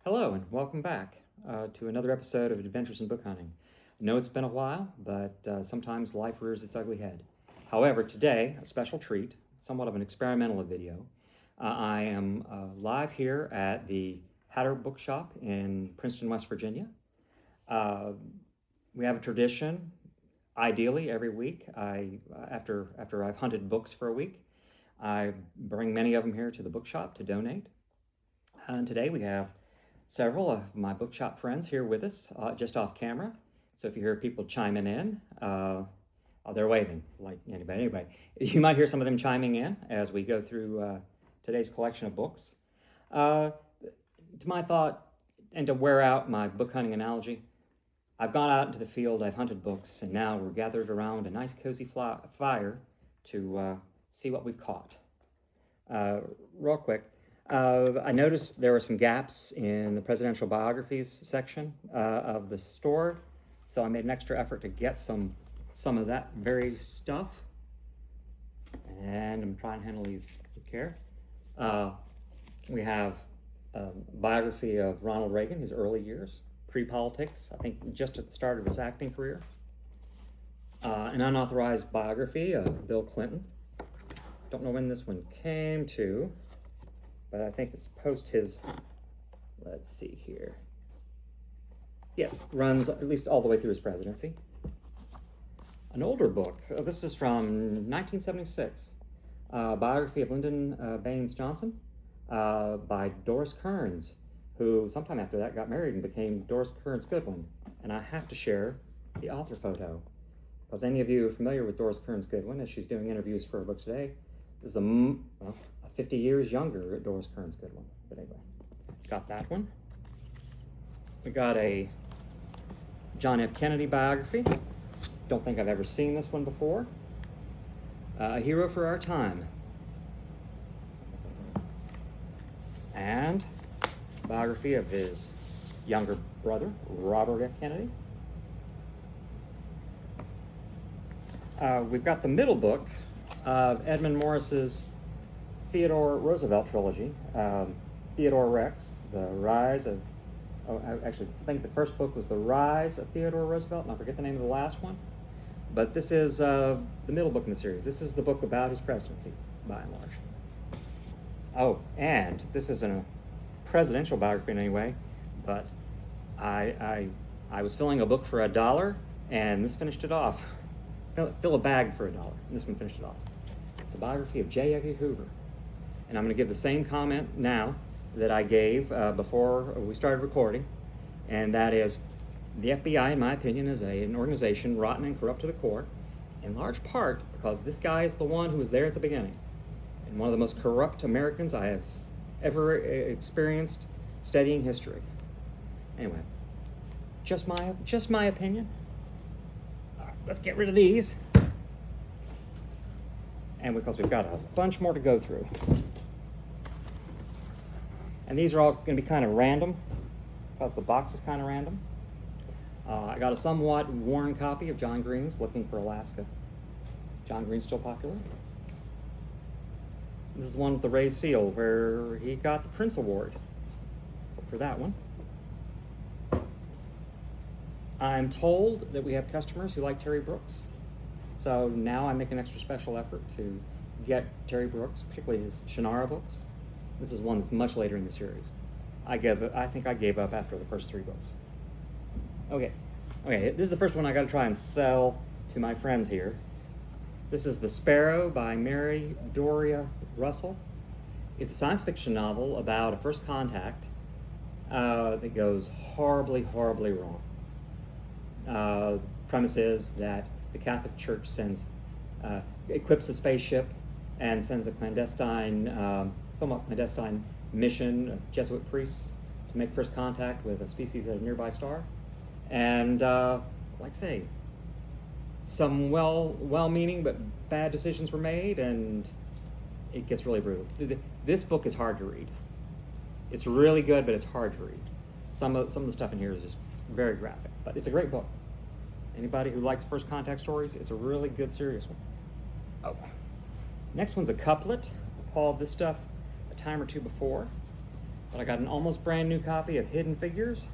Hello and welcome back to another episode of Adventures in Book Hunting. I know it's been a while, but sometimes life rears its ugly head. However, today, a special treat, somewhat of an experimental video. I am live here at the Hatter Bookshop in Princeton, West Virginia. We have a tradition, ideally every week, after I've hunted books for a week, I bring many of them here to the bookshop to donate. And today we have several of my bookshop friends here with us, just off camera. So if you hear people chiming in, they're waving like anybody. Anyway, you might hear some of them chiming in as we go through today's collection of books. To my thought, and to wear out my book hunting analogy, I've gone out into the field, I've hunted books, and now we're gathered around a nice cozy fire to see what we've caught. Real quick, I noticed there were some gaps in the presidential biographies section of the store, so I made an extra effort to get some of that very stuff, and I'm trying to handle these with care. We have a biography of Ronald Reagan, his early years, pre-politics, I think just at the start of his acting career. An unauthorized biography of Bill Clinton. Don't know when this one came to, but I think it's post his, let's see here. Yes, runs at least all the way through his presidency. An older book, this is from 1976, biography of Lyndon Baines Johnson by Doris Kearns, who sometime after that got married and became Doris Kearns Goodwin. And I have to share the author photo, because any of you are familiar with Doris Kearns Goodwin, as she's doing interviews for her book today, is a 50 years younger Doris Kearns Goodwin. But anyway, got that one. We got a John F. Kennedy biography. Don't think I've ever seen this one before. A Hero for Our Time. And a biography of his younger brother, Robert F. Kennedy. We've got the middle book of Edmund Morris's Theodore Roosevelt trilogy, Theodore Rex, The Rise of, I think the first book was The Rise of Theodore Roosevelt, and I forget the name of the last one. But this is the middle book in the series. This is the book about his presidency, by and large. Oh, and this isn't a presidential biography in any way, but I was filling a book for $1, and this finished it off. Fill a bag for $1, and this one finished it off. It's a biography of J. Edgar Hoover. And I'm going to give the same comment now that I gave before we started recording, and that is the FBI, in my opinion, is an organization rotten and corrupt to the core, in large part because this guy is the one who was there at the beginning, and one of the most corrupt Americans I have ever experienced studying history. Anyway, just my opinion. All right, let's get rid of these. And because we've got a bunch more to go through. And these are all going to be kind of random, because the box is kind of random. I got a somewhat worn copy of John Green's Looking for Alaska. John Green's still popular. This is one with the raised seal, where he got the Prince Award for that one. I'm told that we have customers who like Terry Brooks. So now I make an extra special effort to get Terry Brooks, particularly his Shannara books. This is one that's much later in the series. I think I gave up after the first 3 books. Okay, this is the first one I got to try and sell to my friends here. This is The Sparrow by Mary Doria Russell. It's a science fiction novel about a first contact that goes horribly, horribly wrong. Premise is that the Catholic Church equips a spaceship and sends a somewhat clandestine mission of Jesuit priests to make first contact with a species at a nearby star. And like I say, some well-meaning but bad decisions were made, and it gets really brutal. This book is hard to read. It's really good, but it's hard to read. Some of the stuff in here is just very graphic, but it's a great book. Anybody who likes first contact stories, it's a really good, serious one. Oh. Next one's a couplet. I've hauled this stuff a time or two before. But I got an almost brand new copy of Hidden Figures,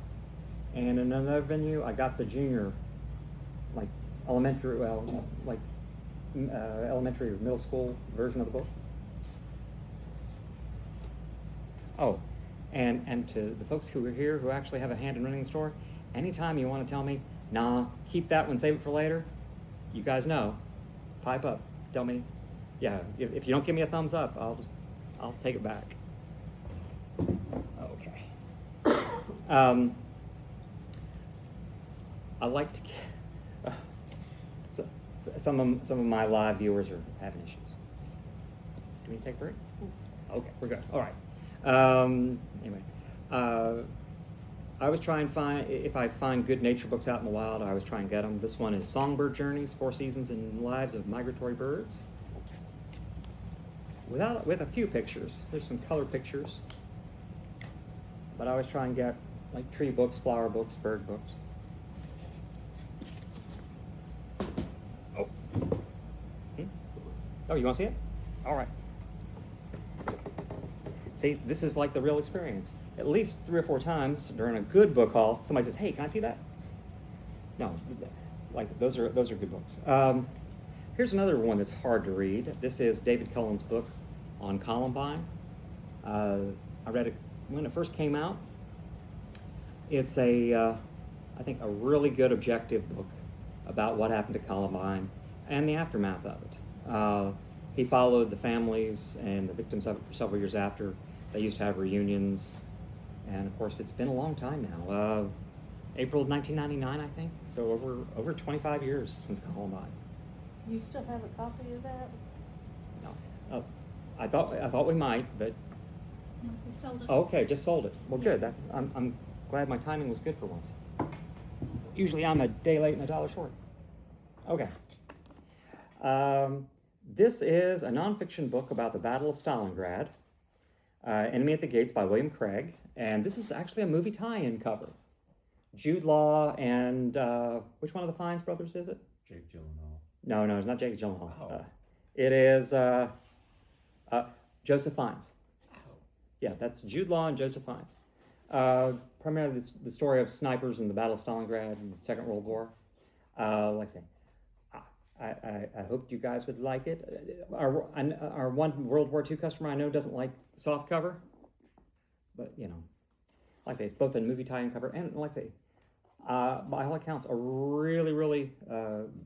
and in another venue, I got the junior, like elementary, elementary or middle school version of the book. Oh, and to the folks who are here who actually have a hand in running the store, anytime you want to tell me, nah, keep that one, save it for later, you guys know, pipe up, tell me, yeah, if you don't give me a thumbs up, I'll take it back. Okay. I like to some of my live viewers are having issues. Do we take a break? Okay, we're good. All right. Anyway, I always try and if I find good nature books out in the wild, I always try and get them. This one is Songbird Journeys, 4 Seasons and Lives of Migratory Birds. With a few pictures. There's some color pictures. But I always try and get like tree books, flower books, bird books. Oh. Oh, you want to see it? All right. See, this is like the real experience. At least 3 or 4 times during a good book haul, somebody says, "Hey, can I see that?" No, like those are good books. Here's another one that's hard to read. This is David Cullen's book on Columbine. I read it when it first came out. It's I think, a really good objective book about what happened to Columbine and the aftermath of it. He followed the families and the victims of it for several years after. They used to have reunions, and of course, it's been a long time now. April of 1999, I think. So over 25 years since Columbine. You still have a copy of that? No, I thought we might, but No, we sold it. okay, just sold it. Well, good. I'm glad my timing was good for once. Usually, I'm a day late and a dollar short. Okay. This is a nonfiction book about the Battle of Stalingrad. Enemy at the Gates by William Craig, and this is actually a movie tie-in cover. Jude Law and which one of the Fiennes brothers is it? Jake Gyllenhaal. No, it's not Jake Gyllenhaal. Oh. It is Joseph Fiennes. Oh. Yeah, that's Jude Law and Joseph Fiennes. Primarily the story of snipers in the Battle of Stalingrad in the Second World War. Like I say, I hoped you guys would like it. Our one World War II customer I know doesn't like soft cover, but like I say, it's both a movie tie-in cover and, like I say, by all accounts, a really, really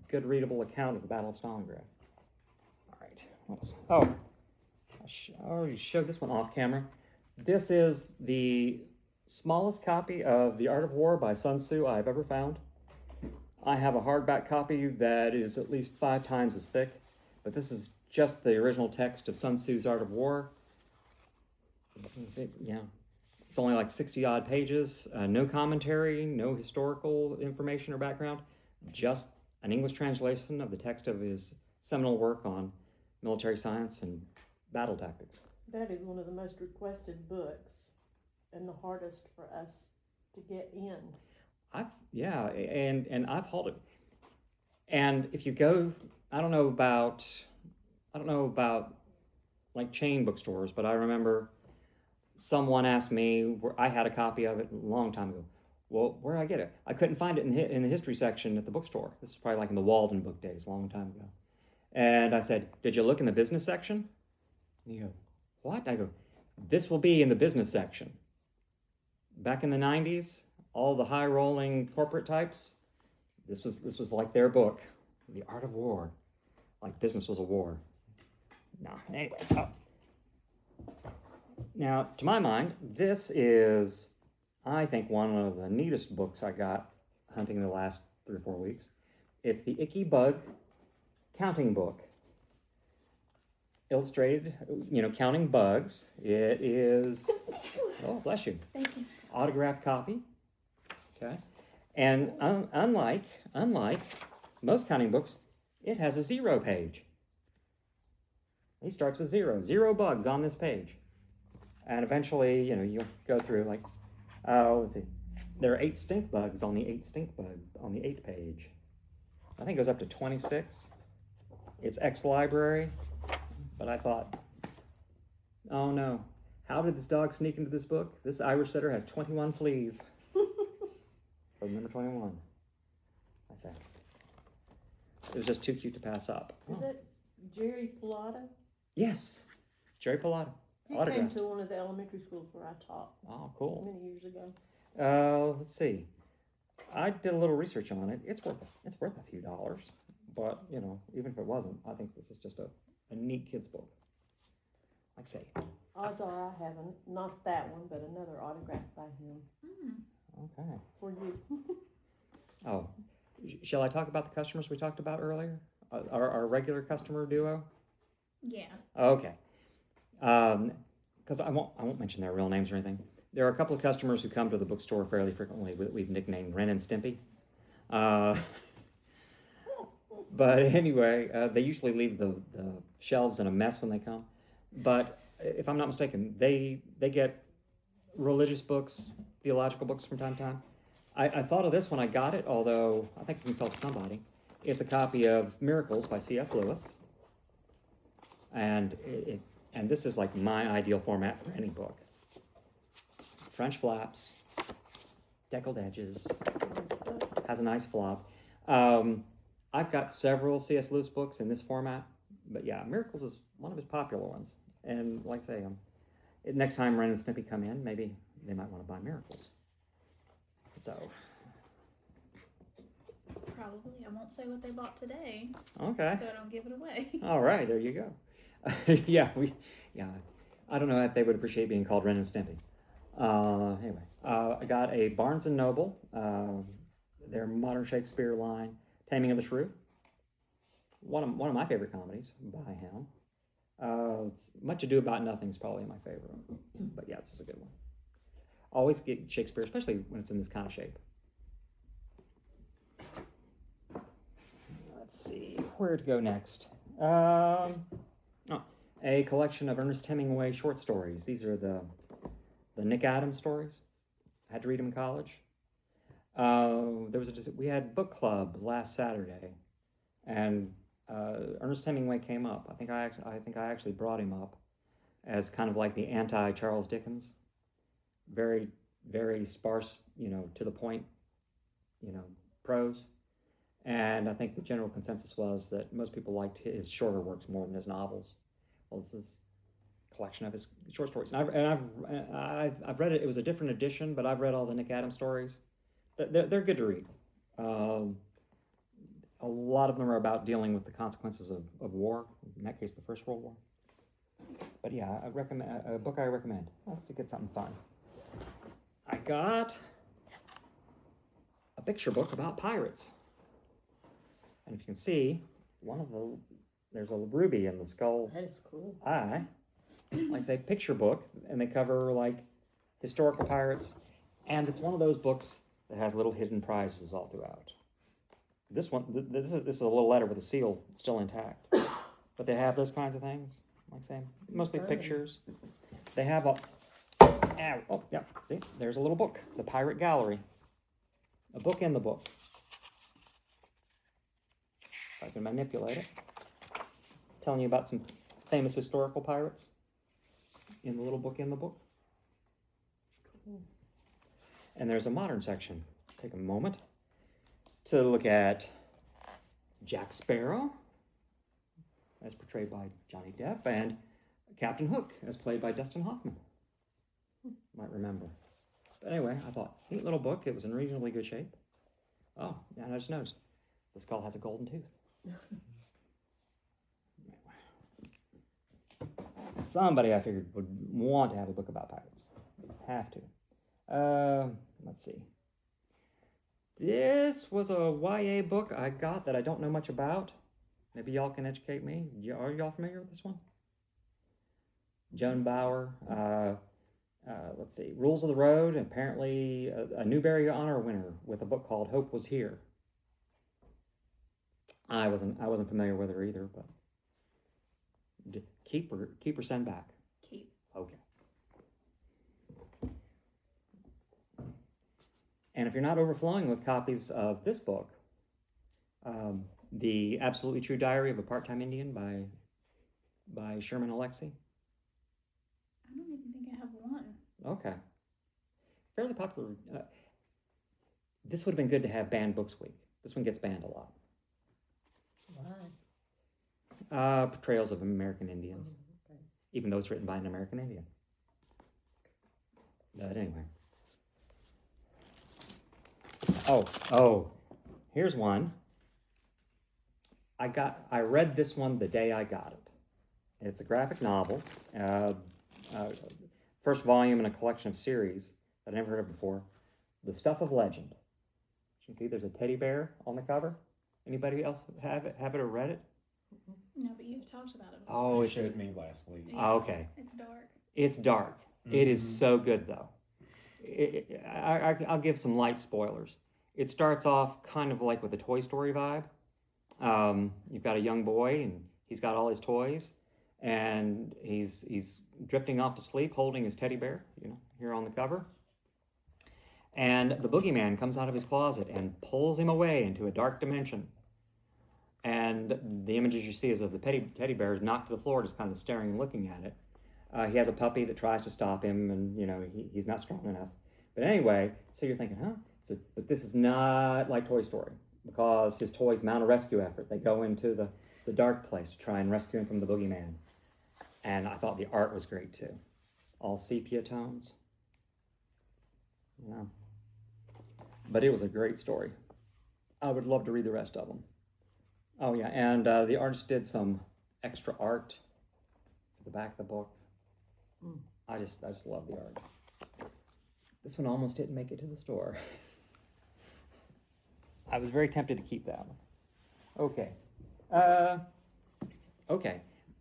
good readable account of the Battle of Stalingrad. All right, what else? Oh, I already showed this one off camera. This is the smallest copy of The Art of War by Sun Tzu I've ever found. I have a hardback copy that is at least 5 times as thick, but this is just the original text of Sun Tzu's Art of War. Yeah, it's only like 60-odd pages, no commentary, no historical information or background, just an English translation of the text of his seminal work on military science and battle tactics. That is one of the most requested books and the hardest for us to get in. And I've hauled it. And if you go, I don't know about like chain bookstores, but I remember someone asked me where I had a copy of it a long time ago. Well, where did I get it? I couldn't find it in the history section at the bookstore. This is probably like in the Walden book days, a long time ago. And I said, "Did you look in the business section?" And you go, "What?" I go, "This will be in the business section." Back in the 90s, all the high-rolling corporate types, this was like their book, The Art of War. Like business was a war. No, anyway. Oh. Now, to my mind, this is, I think, one of the neatest books I got hunting the last 3 or 4 weeks. It's the Icky Bug Counting Book. Illustrated, counting bugs. It is, oh, bless you. Thank you. Autographed copy. Okay. And unlike most counting books, it has a 0 page. He starts with 0 bugs on this page. And eventually, you go through like, let's see, there are 8 stink bugs on the 8 stink bug on the 8th page. I think it goes up to 26. It's ex-library, but I thought, oh no, How did this dog sneak into this book? This Irish setter has 21 fleas. For number 21. I say. It was just too cute to pass up. Is it Jerry Pilata? Yes. Jerry Pilata. He came Autographed. to one of the elementary schools where I taught Oh, cool. many years ago. Let's see. I did a little research on it. It's worth a few dollars, but you know, even if it wasn't, I think this is just a neat kid's book. Like I say. Odds are I haven't. Not that one, but another autographed by him. Okay. For you. Oh, shall I talk about the customers we talked about earlier? Our regular customer duo. Yeah. Okay. Because I won't mention their real names or anything. There are a couple of customers who come to the bookstore fairly frequently. We've nicknamed Ren and Stimpy. But anyway, they usually leave the shelves in a mess when they come. But if I'm not mistaken, they get religious books, theological books from time to time. I thought of this when I got it, although I think it can sell to somebody. It's a copy of Miracles by C.S. Lewis. And and this is like my ideal format for any book. French flaps, deckled edges, has a nice flop. I've got several C.S. Lewis books in this format, but yeah, Miracles is one of his popular ones. And like I say, next time Ren and Snippy come in, maybe they might want to buy Miracles. So. Probably. I won't say what they bought today, Okay. so I don't give it away. All right, there you go. yeah. I don't know if they would appreciate being called Ren and Stimpy. Anyway, I got a Barnes & Noble, their modern Shakespeare line, Taming of the Shrew. One of my favorite comedies by him. It's Much Ado About Nothing is probably my favorite. But yeah, this is a good one. Always get Shakespeare, especially when it's in this kind of shape. Let's see, where to go next? A collection of Ernest Hemingway short stories. These are the Nick Adams stories. I had to read them in college. We had book club last Saturday, and Ernest Hemingway came up. I think I actually brought him up as kind of like the anti-Charles Dickens. Very, very sparse, to the point, prose. And I think the general consensus was that most people liked his shorter works more than his novels. Well, this is a collection of his short stories, and I've read it. It was a different edition, but I've read all the Nick Adams stories. They're good to read. A lot of them are about dealing with the consequences of war. In that case, the First World War. But yeah, I recommend a book. I recommend. Let's get something fun. I got a picture book about pirates. And if you can see, there's a ruby in the skull's That's cool. eye. Like I say, picture book, and they cover like historical pirates. And it's one of those books that has little hidden prizes all throughout. This one, this is a little letter with a seal still intact. But they have those kinds of things. Like I say, mostly pictures. They have see, there's a little book, The Pirate Gallery. A book in the book. I can manipulate it. Telling you about some famous historical pirates in the little book in the book. Cool. And there's a modern section. Take a moment to look at Jack Sparrow, as portrayed by Johnny Depp, and Captain Hook, as played by Dustin Hoffman. Might remember. But anyway, I thought, neat little book. It was in reasonably good shape. Oh, yeah, and I just noticed the skull has a golden tooth. Somebody I figured would want to have a book about pirates. Have to. Let's see. This was a YA book I got that I don't know much about. Maybe y'all can educate me. Are y'all familiar with this one? Joan Bauer. Let's see. Rules of the Road. Apparently a Newbery Honor winner with a book called Hope Was Here. I wasn't familiar with her either, but keep or send back. Keep. Okay. And if you're not overflowing with copies of this book, The Absolutely True Diary of a Part-Time Indian by Sherman Alexie. I don't even think I Okay. Fairly popular. This would have been good to have banned books week. This one gets banned a lot. Why? Portrayals of American Indians, Okay. even though it's written by an American Indian. But anyway. Oh, here's one. I read this one the day I got it. It's a graphic novel, first volume in a collection of series that I never heard of before. The Stuff of Legend. You can see there's a teddy bear on the cover. Anybody else have it or read it? No, but you've talked about it. Oh, You it's showed me last week. okay. It's dark. It's dark. It is so good though. I'll give some light spoilers. It starts off kind of like with a Toy Story vibe. You've got a young boy and he's got all his toys, and he's drifting off to sleep holding his teddy bear, here on the cover. And the boogeyman comes out of his closet and pulls him away into a dark dimension. And the images you see is of the teddy bear is knocked to the floor, just kind of staring and looking at it. He has a puppy that tries to stop him, and he's not strong enough. But anyway, so you're thinking, but this is not like Toy Story, because his toys mount a rescue effort. They go into the dark place to try and rescue him from the boogeyman. And I thought the art was great too. All sepia tones. Yeah. But it was a great story. I would love to read the rest of them. Oh yeah, and the artist did some extra art for the back of the book. I just love the art. This one almost didn't make it to the store. I was very tempted to keep that one. Okay.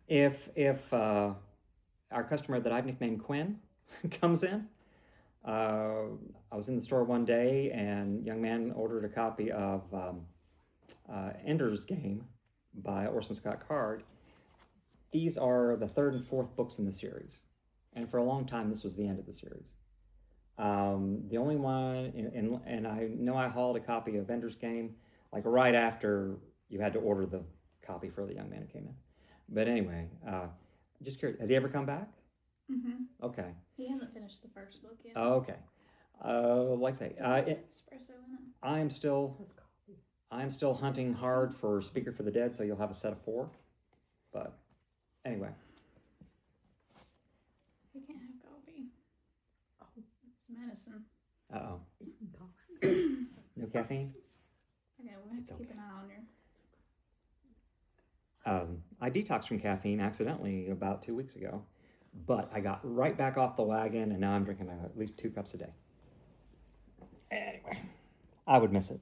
If our customer that I've nicknamed Quinn comes in, I was in the store one day and a young man ordered a copy of Ender's Game by Orson Scott Card. These are the third and fourth books in the series, and for a long time this was the end of the series. The only one, and I know I hauled a copy of Ender's Game like right after you had to order the copy for the young man who came in. But anyway, just curious, has he ever come back? Mm-hmm. Okay. He hasn't finished the first book yet. Oh, okay. Like I say, Espresso in it. I am still That's coffee. hunting hard for Speaker for the Dead, so you'll have a set of 4. But anyway, He can't have coffee. Oh. It's medicine. Eating coffee. no caffeine. Okay, we'll have It's to keep okay. an eye on your. I detoxed from caffeine accidentally about 2 weeks ago, but I got right back off the wagon, and now I'm drinking at least 2 cups a day. Anyway, I would miss it.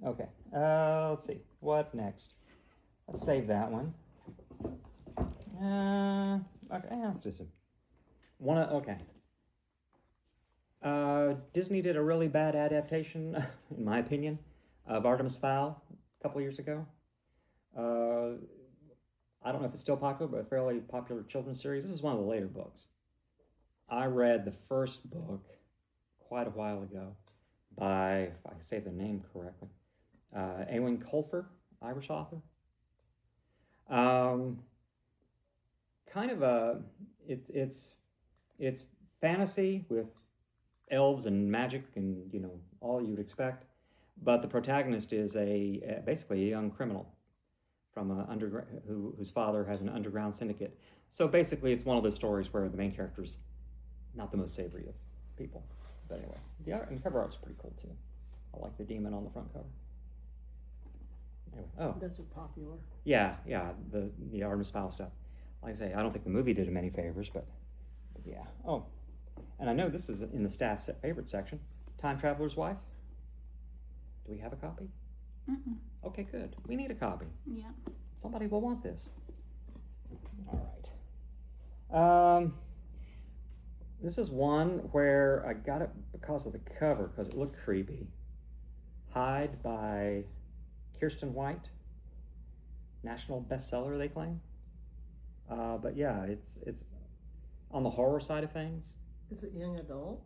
Okay, let's see. What next? Let's save that one. Okay, yeah, just okay. Disney did a really bad adaptation, in my opinion, of Artemis Fowl a couple years ago. I don't know if it's still popular, but a fairly popular children's series. This is one of the later books. I read the first book quite a while ago by, if I say the name correctly, Eowyn Colfer, Irish author. Kind of a, it's fantasy with elves and magic and all you'd expect, but the protagonist is basically a young criminal from whose father has an underground syndicate. So basically, it's one of those stories where the main character's not the most savory of people. But anyway, the art and cover art's pretty cool too. I like the demon on the front cover. Anyway, Those are popular. yeah, the Artemis Fowl stuff. Like I say, I don't think the movie did him any favors, but yeah. Oh, and I know this is in the staff's favorite section. Time Traveler's Wife. Do we have a copy? Mm-mm. Okay, good. We need a copy. Yeah. Somebody will want this. All right. This is one where I got it because of the cover, because it looked creepy. Hide by Kirsten White. National bestseller, they claim. But yeah, it's on the horror side of things. Is it young adult?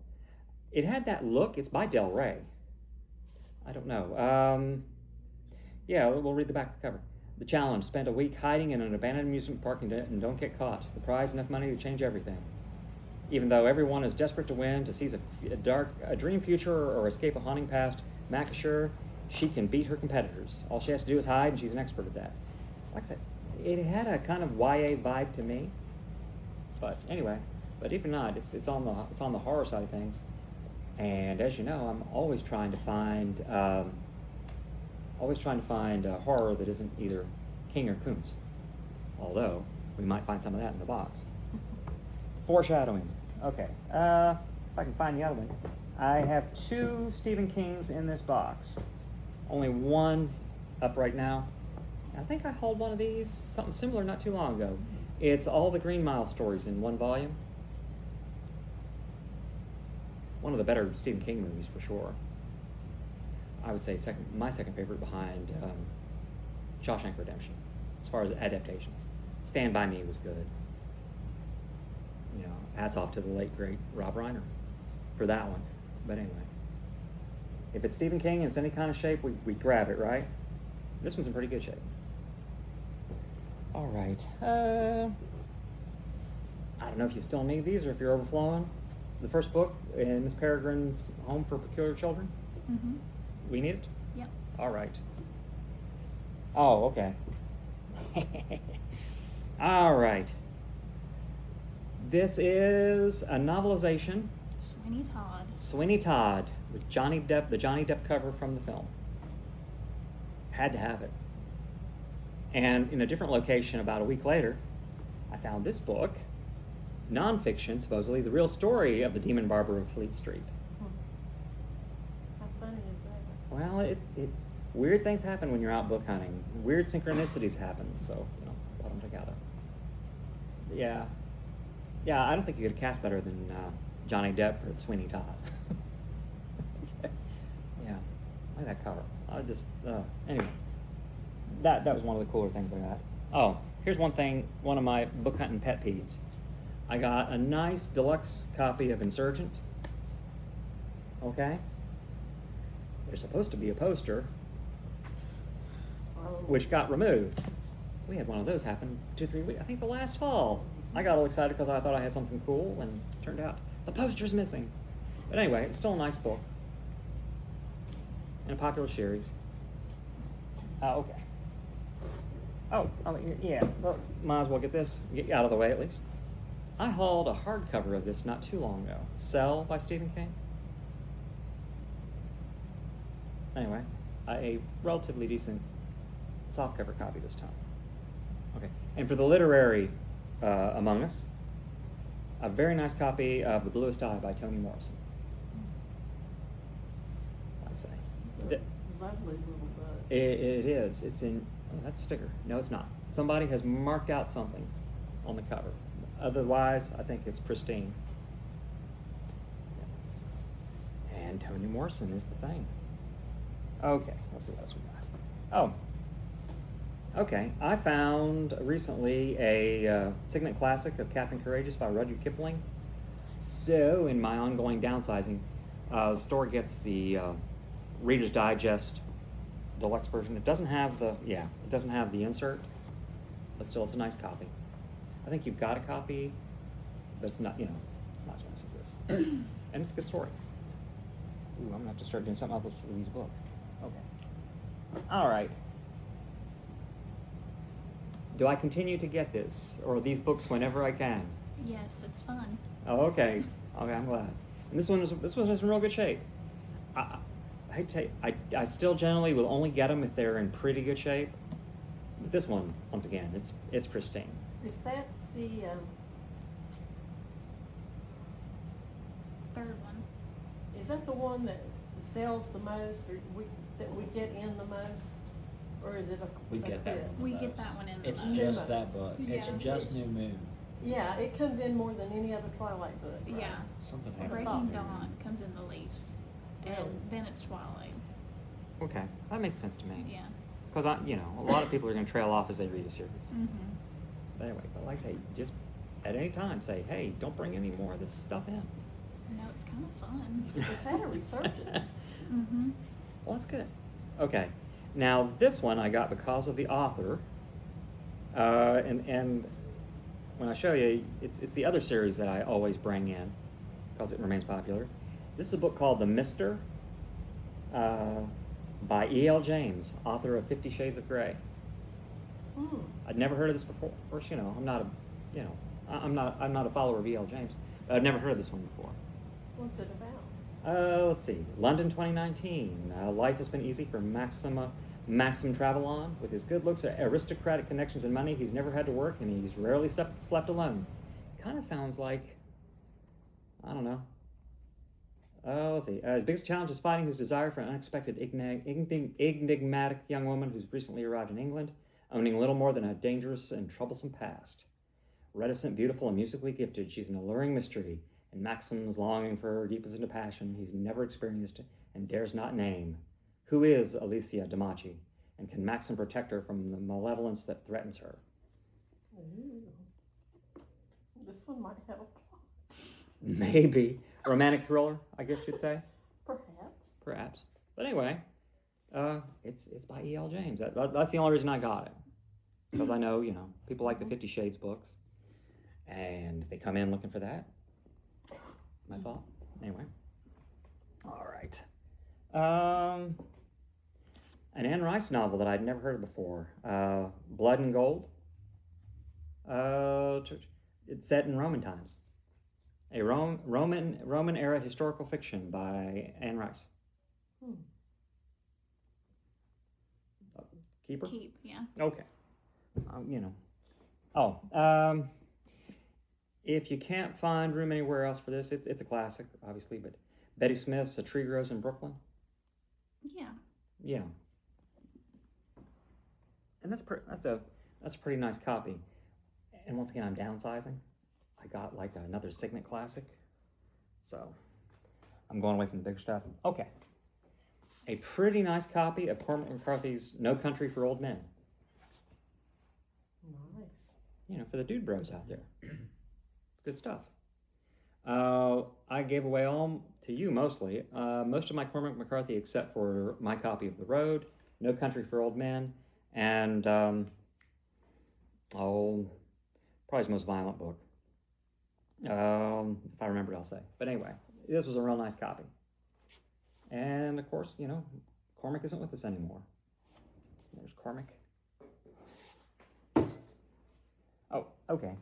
It had that look. It's by Del Rey. I don't know. Yeah, we'll read the back of the cover. The challenge: spend a week hiding in an abandoned amusement park and don't get caught. The prize: enough money to change everything. Even though everyone is desperate to win, to seize a dream future, or escape a haunting past, Mac is sure she can beat her competitors. All she has to do is hide, and she's an expert at that. Like I said, it had a kind of YA vibe to me. But anyway, but if not, it's on the horror side of things. And as you know, I'm always trying to find horror that isn't either King or Kuntz. Although we might find some of that in the box. Foreshadowing. Okay. If I can find the other one. I have 2 Stephen Kings in this box. Only one up right now. I think I hauled one of these, something similar, not too long ago. It's all the Green Mile stories in one volume. One of the better Stephen King movies for sure. I would say my second favorite behind Shawshank Redemption, as far as adaptations. Stand By Me was good. You know, hats off to the late great Rob Reiner for that one. But anyway, if it's Stephen King and it's any kind of shape, we grab it, right? This one's in pretty good shape. All right. I don't know if you still need these or if you're overflowing. The first book in Miss Peregrine's Home for Peculiar Children. Mm-hmm. We need it? Yep. All right. Oh, okay. All right. This is a novelization. Sweeney Todd. Sweeney Todd with Johnny Depp, the Johnny Depp cover from the film. Had to have it. And in a different location about a week later, I found this book, nonfiction, supposedly the real story of the Demon Barber of Fleet Street. How funny is that? Well, it weird things happen when you're out book hunting. Weird synchronicities happen, so put them together. Yeah, I don't think you could have cast better than Johnny Depp for Sweeney Todd. Okay. Yeah, look at that cover. Anyway, that was one of the cooler things I got. Oh, here's one thing. One of my book hunting pet peeves. I got a nice deluxe copy of Insurgent. Okay. There's supposed to be a poster, which got removed. We had one of those happen 2-3 weeks. I think the last haul. I got all excited because I thought I had something cool, and it turned out the poster's missing. But anyway, it's still a nice book. In a popular series. Okay. Oh, yeah. Well, might as well get you out of the way at least. I hauled a hardcover of this not too long ago. Cell by Stephen King. Anyway, a relatively decent softcover copy this time. Okay, and for the literary among us, a very nice copy of The Bluest Eye by Toni Morrison. I say. Lovely little book. It is. It's in. Oh, that's a sticker. No, it's not. Somebody has marked out something on the cover. Otherwise, I think it's pristine. And Toni Morrison is the thing. Okay, let's see what else we got. Oh, okay. I found recently a Signet Classic of Captain Courageous by Rudyard Kipling. So, in my ongoing downsizing, the store gets the Reader's Digest deluxe version. It doesn't have the insert, but still, it's a nice copy. I think you've got a copy, but it's not, it's not as nice as this. And it's a good story. Ooh, I'm gonna have to start doing something else with these books. Okay. All right. Do I continue to get this, or these books whenever I can? Yes, it's fun. Oh, okay. Okay, I'm glad. And this one is in real good shape. I hate to say, I still generally will only get them if they're in pretty good shape. But this one, once again, it's pristine. Is that the Third one. is that the one that sells the most, or that we get in the most, or is it a? We get that Eclipse? We get that one in the It's most. just that book. It's Yeah. just New Moon. Yeah, it comes in more than any other Twilight book. Right? Yeah. Something I like thought- Breaking Dawn comes in the least. And Really? then it's Twilight. Okay, that makes sense to me. Yeah. Because a lot of people are going to trail off as they read a series. Mm-hmm. But anyway, but like I say, just at any time say, hey, don't bring any more of this stuff in. No, it's kind of fun. It's had a resurgence. Mm-hmm. Well, that's good. Okay, now this one I got because of the author, and when I show you, it's the other series that I always bring in because it remains popular. This is a book called The Mister by E.L. James, author of 50 Shades of Grey. I'd never heard of this before. Of course, I'm not I'm not a follower of E.L. James, but I'd never heard of this one before. What's it about? Let's see. London 2019. Life has been easy for Maxim Travelon. With his good looks, aristocratic connections, and money, he's never had to work, and he's rarely slept alone. Kind of sounds like, I don't know. Let's see. His biggest challenge is fighting his desire for an unexpected, enigmatic young woman who's recently arrived in England, owning little more than a dangerous and troublesome past. Reticent, beautiful, and musically gifted, she's an alluring mystery, and Maxim's longing for her deepens into passion he's never experienced and dares not name. Who is Alicia Damachi, and can Maxim protect her from the malevolence that threatens her? Ooh. This one might have a plot. Maybe. Romantic thriller, I guess you'd say. Perhaps. But anyway, it's by E.L. James. That's the only reason I got it. Because I know, people like the 50 Shades books. And they come in looking for that. My fault. Anyway. All right. An Anne Rice novel that I'd never heard of before. Blood and Gold. It's set in Roman times. A Roman era historical fiction by Anne Rice. Keeper? Keep, yeah. Okay. If you can't find room anywhere else for this, it's a classic, obviously, but Betty Smith's A Tree Grows in Brooklyn. Yeah. Yeah. And that's a pretty nice copy. And once again, I'm downsizing. I got like another Signet classic. So I'm going away from the bigger stuff. Okay. A pretty nice copy of Cormac McCarthy's No Country for Old Men. Nice. For the dude bros out there. It's good stuff. I gave away all to you mostly. Most of my Cormac McCarthy except for my copy of The Road, No Country for Old Men, and probably his most violent book. If I remember it, I'll say. But anyway, this was a real nice copy. And of course, Cormac isn't with us anymore. There's Cormac. Oh, okay.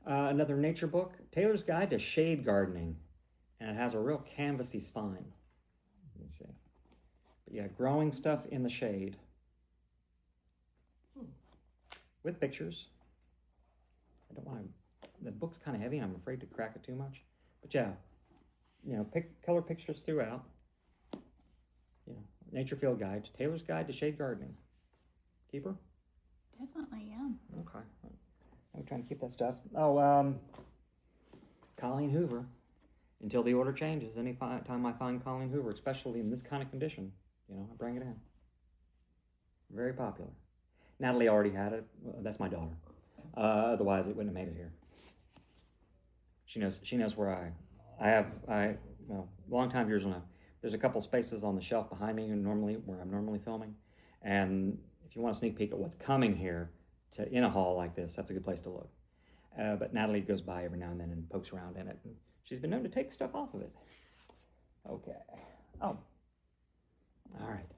Another nature book, Taylor's Guide to Shade Gardening. And it has a real canvasy spine. Let's see. But yeah, growing stuff in the shade. With pictures. I don't want to... The book's kind of heavy and I'm afraid to crack it too much. But yeah, color pictures throughout. Nature Field Guide, Taylor's Guide to Shade Gardening. Keeper? Definitely, yeah. Okay. I'm trying to keep that stuff. Oh, Colleen Hoover. Until the order changes, any time I find Colleen Hoover, especially in this kind of condition, I bring it in. Very popular. Natalie already had it. That's my daughter. Otherwise, it wouldn't have made it here. She knows where long-time viewers will know. There's a couple spaces on the shelf behind me where I'm normally filming. And if you want a sneak peek at what's coming here in a hall like this, that's a good place to look. But Natalie goes by every now and then and pokes around in it. And she's been known to take stuff off of it. Okay. Oh. All right.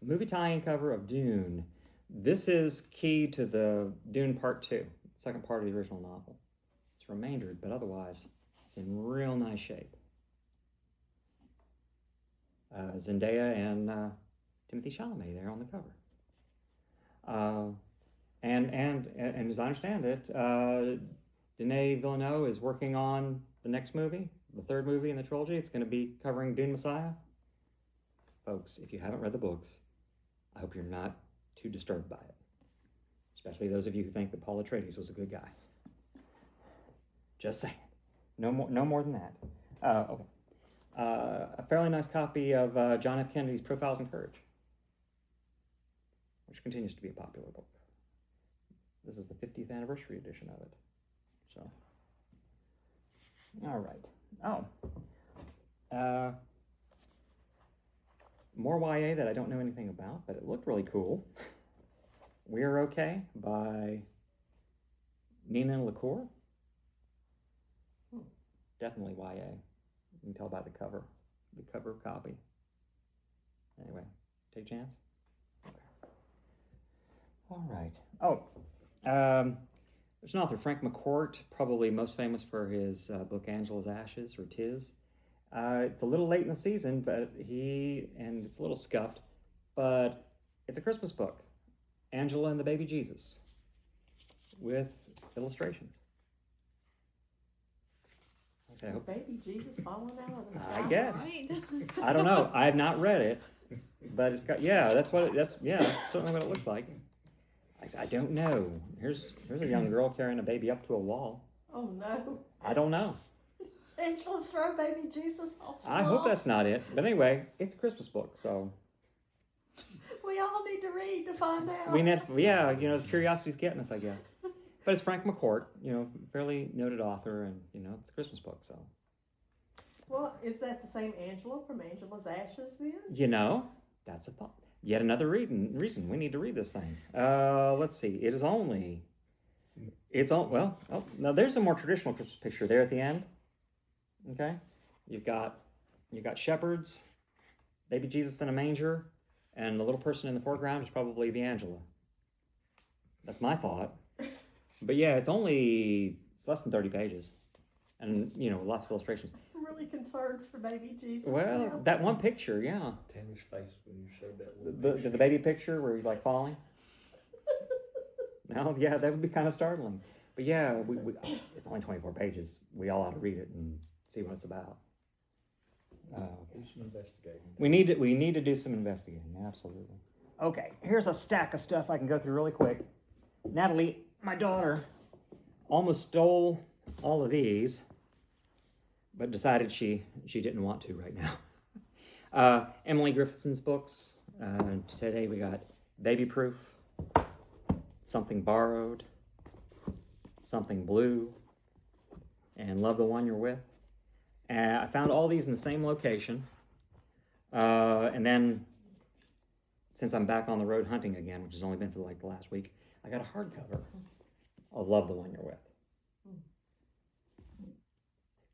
Movie tie-in cover of Dune. This is key to the Dune Part 2, second part of the original novel. It's remaindered, but otherwise, it's in real nice shape. Zendaya and Timothée Chalamet there on the cover. And as I understand it, Denis Villeneuve is working on the next movie, the third movie in the trilogy. It's going to be covering Dune Messiah. Folks, if you haven't read the books, I hope you're not too disturbed by it. Especially those of you who think that Paul Atreides was a good guy. Just saying. No more than that. Okay. A fairly nice copy of John F. Kennedy's Profiles in Courage, which continues to be a popular book. This is the 50th anniversary edition of it. So, all right. Oh. More YA that I don't know anything about, but it looked really cool. We're Okay by Nina LaCour. Hmm. Definitely YA. You can tell by the cover copy. Anyway, take a chance. Okay. All right. Oh, there's an author, Frank McCourt, probably most famous for his book Angela's Ashes, or Tis. It's a little late in the season, but it's a little scuffed, but it's a Christmas book, Angela and the Baby Jesus, with illustrations. Okay, I hope. Baby Jesus falling out of the sky. I guess. Right. I don't know. I have not read it, but it's got that's certainly what it looks like. I don't know. Here's a young girl carrying a baby up to a wall. Oh no. I don't know. Angela throw baby Jesus off the I wall. hope that's not it. But anyway, it's a Christmas book, so We all need to read to find out. curiosity's getting us, I guess. But it's Frank McCourt, fairly noted author, and it's a Christmas book, so. Well, is that the same Angela from Angela's Ashes then? That's a thought. Yet another reason we need to read this thing. Let's see. Now there's a more traditional Christmas picture there at the end. Okay, you've got shepherds, baby Jesus in a manger, and the little person in the foreground is probably the Angela. That's my thought. But yeah, it's less than 30 pages, and lots of illustrations. I'm really concerned for baby Jesus. Well, now. that one picture, yeah. Tammy's face when you showed that The baby picture where he's like falling. No, yeah, that would be kind of startling. But yeah, it's only 24 pages. We all ought to read it and see what it's about. Do some investigating. We need to do some investigating. Absolutely. Okay, here's a stack of stuff I can go through really quick. Natalie, my daughter, almost stole all of these, but decided she didn't want to right now. Emily Griffithson's books. Today we got Baby Proof, Something Borrowed, Something Blue, and Love the One You're With. I found all these in the same location. And then, since I'm back on the road hunting again, which has only been for the last week, I got a hardcover of Love the One You're With.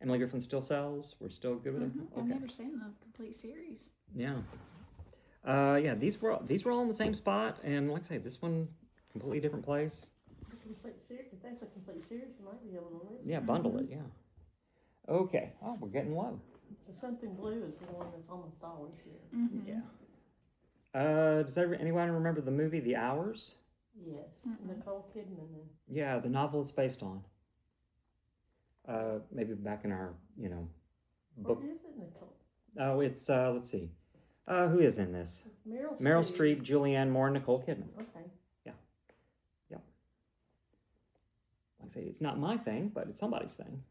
Emily Griffin still sells. We're still good with her. I've never seen the complete series. Yeah. These were all in the same spot, and like I say, this one completely different place. Complete series. If that's a complete series, you might be able to list. Yeah, bundle it. Yeah. Okay. Oh, we're getting low. The Something Blue is the one that's almost always here. Mm-hmm. Yeah. Does anyone remember the movie The Hours? Yes, Nicole Kidman. Yeah, the novel it's based on. Maybe back in our book. What is it, Nicole? Oh, it's let's see. Who is in this? It's Meryl Streep, Julianne Moore, and Nicole Kidman. Okay. Yep. Like I say, it's not my thing, but it's somebody's thing.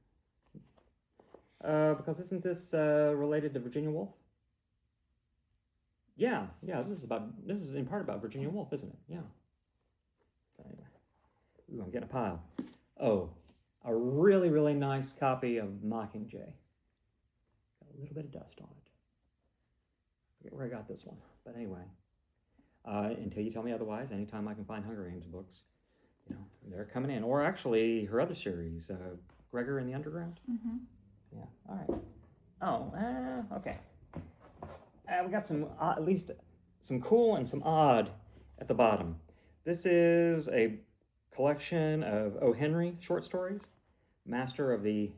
Because isn't this related to Virginia Woolf? Yeah. This is in part about Virginia Woolf, isn't it? Yeah. Anyway. Ooh, I'm getting a pile. Oh, a really, really nice copy of Mockingjay. Got a little bit of dust on it. Forget where I got this one, but anyway. Until you tell me otherwise, anytime I can find Hunger Games books, they're coming in. Or actually, her other series, Gregor in the Underground. Mm-hmm. Yeah. All right. Oh, okay. We got some at least some cool and some odd at the bottom. This is a collection of O. Henry short stories, master of the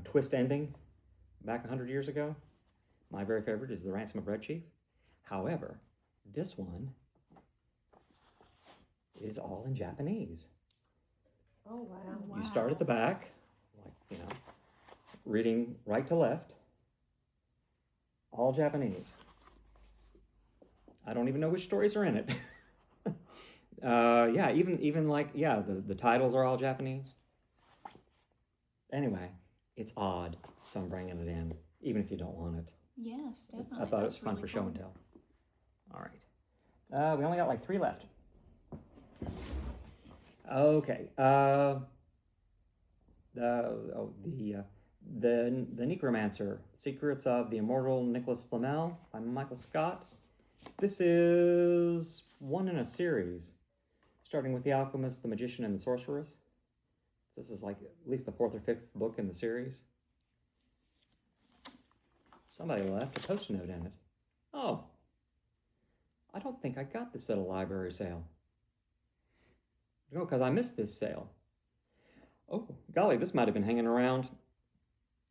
twist ending back 100 years ago. My very favorite is The Ransom of Red Chief. However, this one is all in Japanese. Oh, wow. You start at the back, reading right to left, all Japanese. I don't even know which stories are in it. The titles are all Japanese. Anyway, it's odd, so I'm bringing it in, even if you don't want it. Yes, definitely. I thought it was fun for show and tell. All right. We only got 3 left. Okay. The Necromancer, Secrets of the Immortal Nicholas Flamel by Michael Scott. This is one in a series. starting with The Alchemist, The Magician, and the Sorceress. This is like at least the 4th or 5th book in the series. Somebody left a post-it note in it. Oh, I don't think I got this at a library sale. No, because I missed this sale. Oh, golly, this might have been hanging around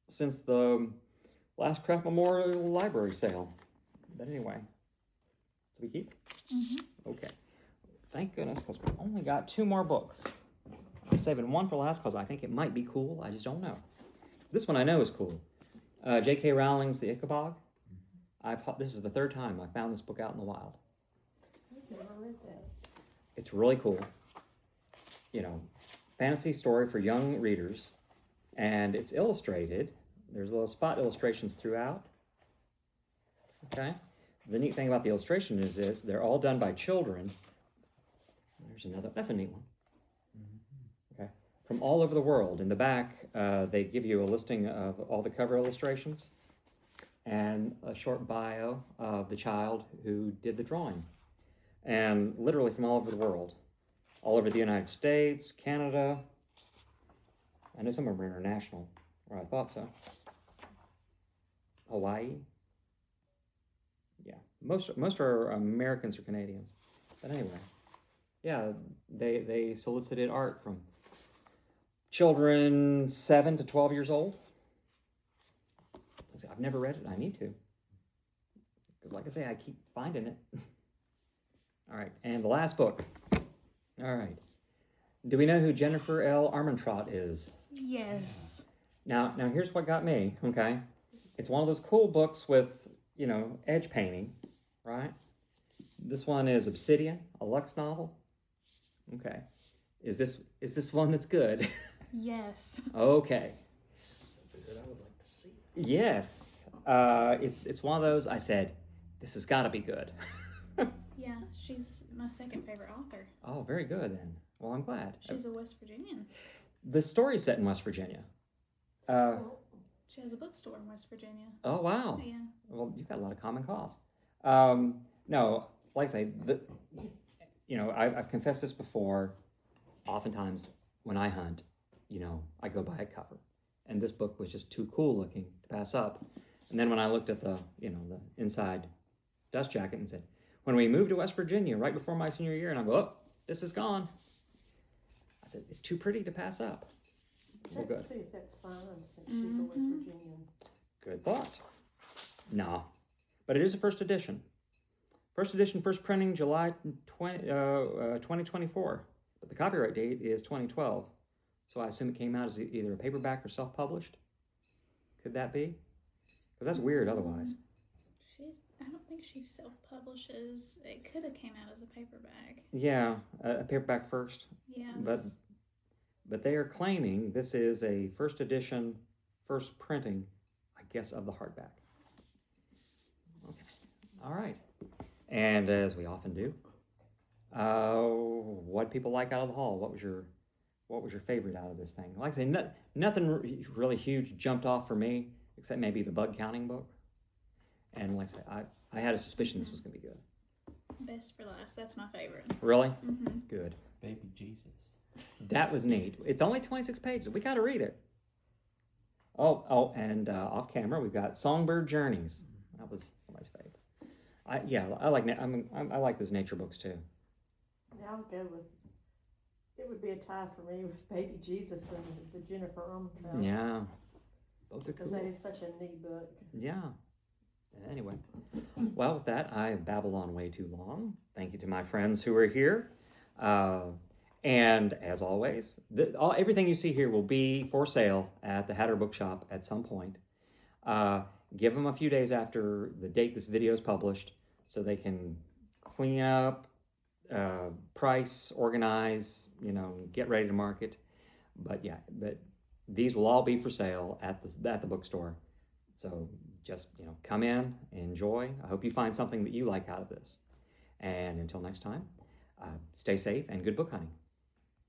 since the last Craft Memorial Library sale. But anyway, do we keep? Okay. Thank goodness, because we only got 2 more books. I'm saving one for last because I think it might be cool. I just don't know. This one I know is cool. J.K. Rowling's The Ichabod. This is the 3rd time I found this book out in the wild. I've never read that. It's really cool. Fantasy story for young readers, and it's illustrated. There's little spot illustrations throughout. Okay. The neat thing about the illustration is this: they're all done by children. There's another. That's a neat one. Okay. From all over the world. In the back, they give you a listing of all the cover illustrations and a short bio of the child who did the drawing. And literally from all over the world. All over the United States, Canada. I know some of them are international, or I thought so. Hawaii. Yeah, most are Americans or Canadians. But anyway, yeah, they solicited art from children 7 to 12 years old. I've never read it. I need to. Because like I say, I keep finding it. All right, and the last book. All right. Do we know who Jennifer L. Armentrout is? Yes. Now here's what got me, okay? It's one of those cool books with, edge painting, right? This one is Obsidian, a Lux novel. Okay. Is this one that's good? Yes. Okay. So good, I would like to see it. Yes. It's one of those I said, this has got to be good. Yeah, she's my 2nd favorite author. Oh, very good then. Well, I'm glad. She's a West Virginian. The story's set in West Virginia. She has a bookstore in West Virginia. Oh, wow. Yeah. Well, you've got a lot of common cause. No, like I say, I've confessed this before. Oftentimes, when I hunt, I go by a cover, and this book was just too cool looking to pass up. And then when I looked at the inside dust jacket and said, when we moved to West Virginia right before my senior year, and I go, oh, this is gone. I said, it's too pretty to pass up. Well, Check good. to see if that's signed since she's a West Virginian. Good thought. No, but it is a first edition. First edition, first printing July 2024. But the copyright date is 2012. So I assume it came out as either a paperback or self-published. Could that be? Because that's weird otherwise. I don't think she self-publishes. It could have came out as a paperback. Yeah, a paperback first. Yeah. But they are claiming this is a first edition, first printing, I guess, of the hardback. Okay. All right. And as we often do, what people like out of the hall? What was your favorite out of this thing? Like I say, nothing really huge jumped off for me, except maybe the bug counting book. And like I say, I had a suspicion this was going to be good. Best for last. That's my favorite. Really? Mm-hmm. Good. Baby Jesus. That was neat. It's only 26 pages. We got to read it. Oh, and off camera, we've got Songbird Journeys. That was somebody's favorite. I like those nature books too. Yeah, I'll go with. It would be a tie for me with Baby Jesus and the Jennifer Armentrout. Yeah, both are Because cool. that is such a neat book. Yeah. Anyway, well, with that, I babbled on way too long. Thank you to my friends who are here. And as always, everything you see here will be for sale at the Hatter Bookshop at some point. Give them a few days after the date this video is published so they can clean up, price, organize, get ready to market. But these will all be for sale at the bookstore. So just, come in, enjoy. I hope you find something that you like out of this. And until next time, stay safe and good book hunting.